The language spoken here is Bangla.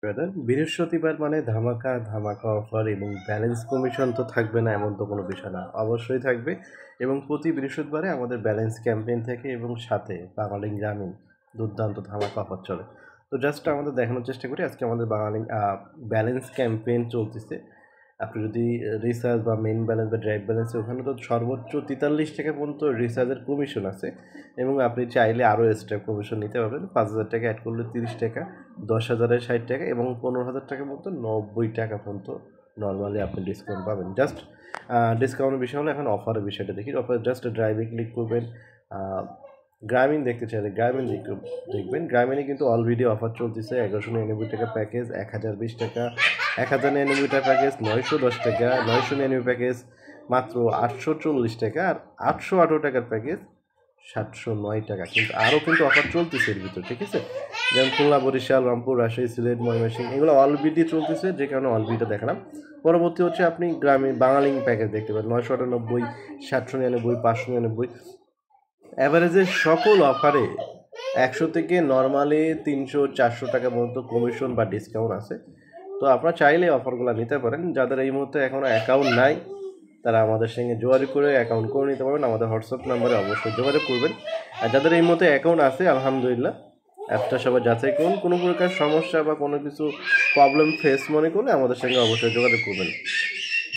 ব্রাদার, বৃহস্পতিবার মানে ধামাকা ধামাকা অফার এবং ব্যালেন্স কমিশন তো থাকবে না এমন তো কোনো বিষয় না, অবশ্যই থাকবে। এবং প্রতি বৃহস্পতিবারে আমাদের ব্যালেন্স ক্যাম্পেইন থাকে এবং সাথে বাঙালি গ্রামীণ দুর্দান্ত ধামাকা অফার চলে। তো জাস্ট আমাদের দেখানোর চেষ্টা করি আজকে আমাদের বাঙালি ব্যালেন্স ক্যাম্পেইন চলতেছে। আপনি যদি রিচার্জ বা মেইন ব্যালেন্স বা ড্রাইভ ব্যালেন্সে ওখানে তো সর্বোচ্চ 43 টাকা পর্যন্ত রিচার্জের কমিশন আছে এবং আপনি চাইলে আরও এক্সট্রা কমিশন নিতে পারবেন। 5,000 টাকা অ্যাড করলে 30 টাকা, 10,000-এ 60 টাকা এবং 15,000 টাকার মতো 90 টাকা পর্যন্ত নর্মালি আপনি ডিসকাউন্ট পাবেন। জাস্ট ডিসকাউন্টের বিষয় হলো এখন অফারের বিষয়টা দেখি। অফার জাস্ট ড্রাইভে ক্লিক করবেন, গ্রামীণ দেখতে চাইলে গ্রামীণ দেখবেন। গ্রামীণে কিন্তু অলরেডি অফার চলতেছে। 1,199 টাকা প্যাকেজ, 1,020 টাকা, 1,099 টাকা প্যাকেজ, 910 টাকা, 999 প্যাকেজ মাত্র 840 টাকা, আর 818 টাকার প্যাকেজ 709 টাকা। কিন্তু আরও কিন্তু অফার চলতেছে এর ভিতর, ঠিক আছে? যেমন খুলনা, বরিশাল, রংপুর, রাজশাহী, সিলেট, ময়মনসিংহ এগুলো অলরেডি চলতেছে, যে কারণে অলরেডিটা দেখালাম। পরবর্তী হচ্ছে আপনি গ্রামীণ বাঙালি প্যাকেজ দেখতে পারেন, 998, 799, 599। অ্যাভারেজে সকল অফারে 100 থেকে নর্মালি 300-400 টাকা পর্যন্ত কমিশন বা ডিসকাউন্ট আছে। তো আপনারা চাইলে অফারগুলো নিতে পারেন। যাদের এই মুহূর্তে এখনও অ্যাকাউন্ট নাই তারা আমাদের সঙ্গে যোগাযোগ করে অ্যাকাউন্ট করে নিতে পারবেন। আমাদের হোয়াটসঅ্যাপ নাম্বারে অবশ্যই যোগাযোগ করবেন। আর যাদের এই মুহূর্তে অ্যাকাউন্ট আছে আলহামদুলিল্লাহ, অ্যাপটা সবাই যাচাই করুন। কোনো প্রকার সমস্যা বা কোনো কিছু প্রবলেম ফেস মনে করলে আমাদের সঙ্গে অবশ্যই যোগাযোগ করবেন।